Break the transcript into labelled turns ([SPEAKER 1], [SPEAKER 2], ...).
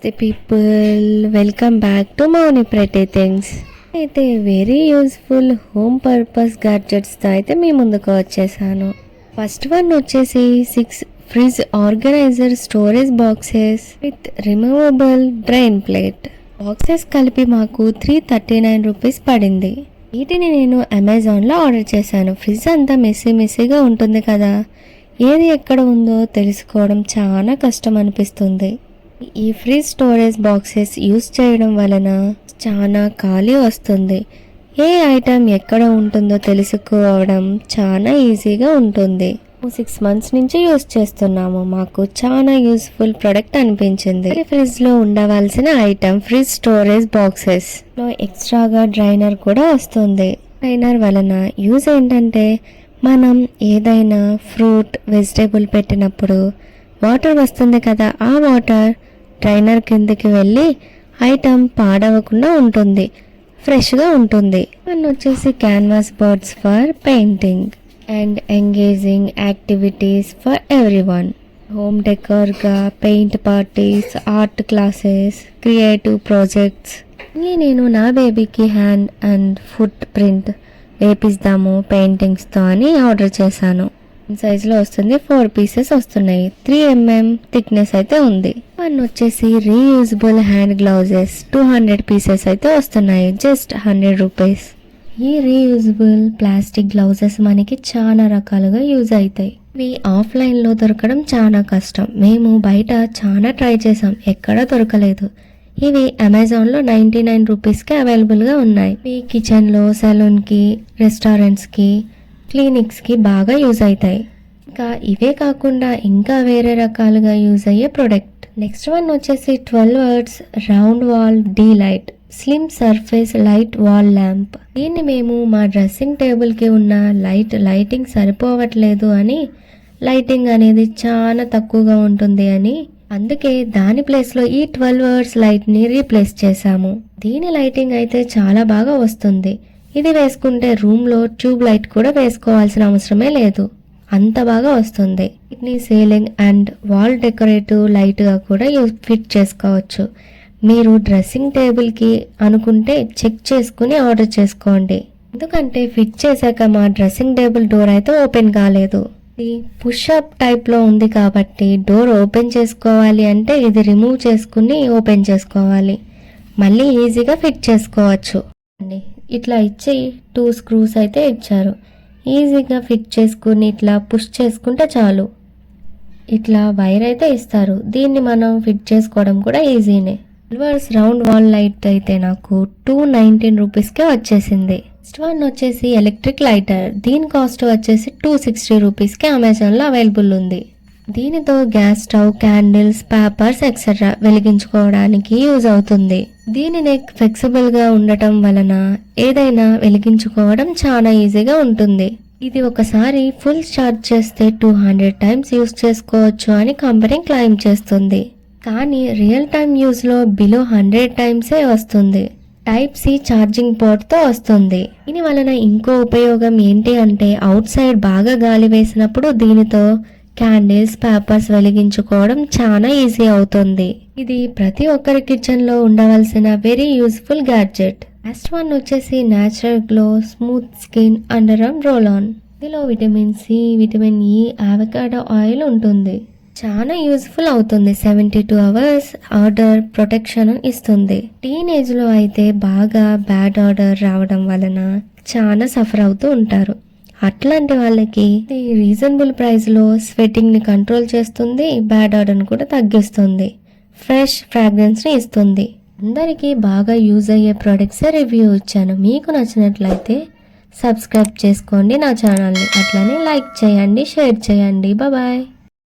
[SPEAKER 1] The people, welcome back to Mauny Pretty Things. అయితే very useful home purpose గ్యాడ్జెట్స్తో అయితే మీ ముందుకు వచ్చేసాను. ఫస్ట్ వన్ వచ్చేసి 6 fridge organizer storage boxes with removable drain plate. Boxes కలిపి మాకు 339 రూపీస్ పడింది. వీటిని నేను అమెజాన్లో ఆర్డర్ చేశాను. ఫ్రిడ్జ్ అంతా మెస్సీగా ఉంటుంది కదా, ఏది ఎక్కడ ఉందో తెలుసుకోవడం చాలా కష్టం అనిపిస్తుంది. ఈ ఫ్రిడ్జ్ స్టోరేజ్ బాక్సెస్ యూస్ చేయడం వలన చాలా ఖాళీ వస్తుంది. ఏ ఐటమ్ ఎక్కడ ఉంటుందో తెలుసుకోవడం చాలా ఈజీగా ఉంటుంది. 6 మంత్స్ నుంచి యూస్ చేస్తున్నాము. మాకు చాలా యూస్ఫుల్ ప్రొడక్ట్ అనిపించింది. ఫ్రిడ్జ్ లో ఉండవలసిన ఐటమ్ ఫ్రిడ్జ్ స్టోరేజ్ బాక్సెస్ లో ఎక్స్ట్రాగా డ్రైనర్ కూడా వస్తుంది. డ్రైనర్ వలన యూజ్ ఏంటంటే, మనం ఏదైనా ఫ్రూట్ వెజిటేబుల్ పెట్టినప్పుడు వాటర్ వస్తుంది కదా, ఆ వాటర్ డ్రైనర్ కిందకి వెళ్ళి ఐటమ్ పాడవకుండా ఉంటుంది, ఫ్రెష్గా ఉంటుంది. వన్ వచ్చేసి canvas boards for painting and engaging activities for everyone. Home డెకర్గా paint parties, art classes, creative projects. నేను నా బేబీకి హ్యాండ్ అండ్ ఫుట్ ప్రింట్ వేపిస్తాము పెయింటింగ్స్తో అని ఆర్డర్ చేశాను. సైజులో వస్తుంది. 4 పీసెస్ వస్తున్నాయి. 3 mm థిక్నెస్ అయితే ఉంది. వన్ వచ్చేసి రీయూజబుల్ హ్యాండ్ గ్లౌజెస్ 200 పీసెస్ అయితే వస్తున్నాయి. Just 100 rupees. ఈ రీయూజబుల్ ప్లాస్టిక్ గ్లౌజెస్ మనకి చాలా రకాలుగా యూజ్ అవుతాయి. ఇవి ఆఫ్లైన్లో దొరకడం చాలా కష్టం. మేము బయట చాలా ట్రై చేసాం, ఎక్కడా దొరకలేదు. ఇవి అమెజాన్లో 99 రూపీస్కి అవైలబుల్గా ఉన్నాయి. మీ కిచెన్లో, సెలూన్కి, రెస్టారెంట్స్కి, క్లినిక్స్కి బాగా యూజ్ అవుతాయి. ఇంకా ఇవే కాకుండా ఇంకా వేరే రకాలుగా యూజ్ అయ్యే ప్రొడక్ట్. నెక్స్ట్ వన్ వచ్చేసి 12 watts round wall D light slim surface light wall lamp. దీన్ని మేము మా డ్రెస్సింగ్ టేబుల్కి ఉన్న లైటింగ్ సరిపోవట్లేదు అని, లైటింగ్ అనేది చాలా తక్కువగా ఉంటుంది అని, అందుకే దాని ప్లేస్లో ఈ 12 వాట్స్ లైట్ని రీప్లేస్ చేశాము. దీని లైటింగ్ అయితే చాలా బాగా వస్తుంది. ఇది వేసుకుంటే రూమ్లో ట్యూబ్ లైట్ కూడా వేసుకోవాల్సిన అవసరమే లేదు, అంత బాగా వస్తుంది. వీటిని సీలింగ్ అండ్ వాల్ డెకరేటివ్ లైట్గా కూడా ఫిట్ చేసుకోవచ్చు. మీరు డ్రెస్సింగ్ టేబుల్కి అనుకుంటే చెక్ చేసుకుని ఆర్డర్ చేసుకోండి. ఎందుకంటే ఫిట్ చేశాక మా డ్రెస్సింగ్ టేబుల్ డోర్ అయితే ఓపెన్ కాలేదు. ఇది పుషప్ టైప్లో ఉంది కాబట్టి డోర్ ఓపెన్ చేసుకోవాలి అంటే ఇది రిమూవ్ చేసుకుని ఓపెన్ చేసుకోవాలి. మళ్ళీ ఈజీగా ఫిట్ చేసుకోవచ్చు. ఇట్లా ఇచ్చి 2 స్క్రూస్ అయితే ఇచ్చారు. ఈజీగా ఫిట్ చేసుకుని ఇట్లా పుష్ చేసుకుంటే చాలు. ఇట్లా వైర్ అయితే ఇస్తారు. దీన్ని మనం ఫిట్ చేసుకోవడం కూడా ఈజీనే. సిల్వర్స్ రౌండ్ వాల్ లైట్ అయితే నాకు 219 రూపీస్కే వచ్చేసింది. నెక్స్ట్ వన్ వచ్చేసి ఎలక్ట్రిక్ లైటర్. దీని కాస్ట్ వచ్చేసి 260 రూపీస్కి అమెజాన్లో అవైలబుల్ ఉంది. దీనితో gas stove, candles, papers etcetera వెలిగించుకోవడానికి యూజ్ అవుతుంది. దీని నెక్ ఫ్లెక్సిబుల్గా ఉండటం వలన ఏదైనా వెలిగించుకోవడం చాలా ఈజీగా ఉంటుంది. ఇది ఒకసారి ఫుల్ ఛార్జ్ చేస్తే 200 టైమ్స్ యూజ్ చేసుకోవచ్చు అని కంపెనీ క్లెయిమ్ చేస్తుంది. కానీ రియల్ టైమ్ యూజ్లో బిలో 100 టైమ్సే వస్తుంది. టైప్ సి ఛార్జింగ్ పోర్ట్తో వస్తుంది. దీని వలన ఇంకో ఉపయోగం ఏంటి అంటే, అవుట్ సైడ్ బాగా గాలి వేసినప్పుడు దీనితో క్యాండిల్స్, పేపర్స్ వెలిగించుకోవడం చాలా ఈజీ అవుతుంది. ఇది ప్రతి ఒక్కరి కిచెన్లో ఉండవలసిన very useful gadget. Next one వచ్చేసి natural glow smooth skin under arm roll on. ఇందులో vitamin C, vitamin E, avocado oil ఉంటుంది. చాలా యూస్ఫుల్ అవుతుంది. 72 అవర్స్ ఆర్డర్ ప్రొటెక్షన్ ఇస్తుంది. టీనేజ్లో అయితే బాగా బ్యాడ్ ఆర్డర్ రావడం వలన చాలా సఫర్ అవుతూ ఉంటారు. అట్లాంటి వాళ్ళకి రీజనబుల్ ప్రైస్లో స్వెట్టింగ్ని కంట్రోల్ చేస్తుంది, బ్యాడ్ ఆర్డర్ని కూడా తగ్గిస్తుంది, ఫ్రెష్ ఫ్రాగ్రెన్స్ని ఇస్తుంది. అందరికీ బాగా యూజ్ అయ్యే ప్రొడక్ట్సే రివ్యూ ఇచ్చాను. మీకు నచ్చినట్లయితే సబ్స్క్రైబ్ చేసుకోండి నా ఛానల్ని. అట్లానే లైక్ చేయండి, షేర్ చేయండి. బాయ్.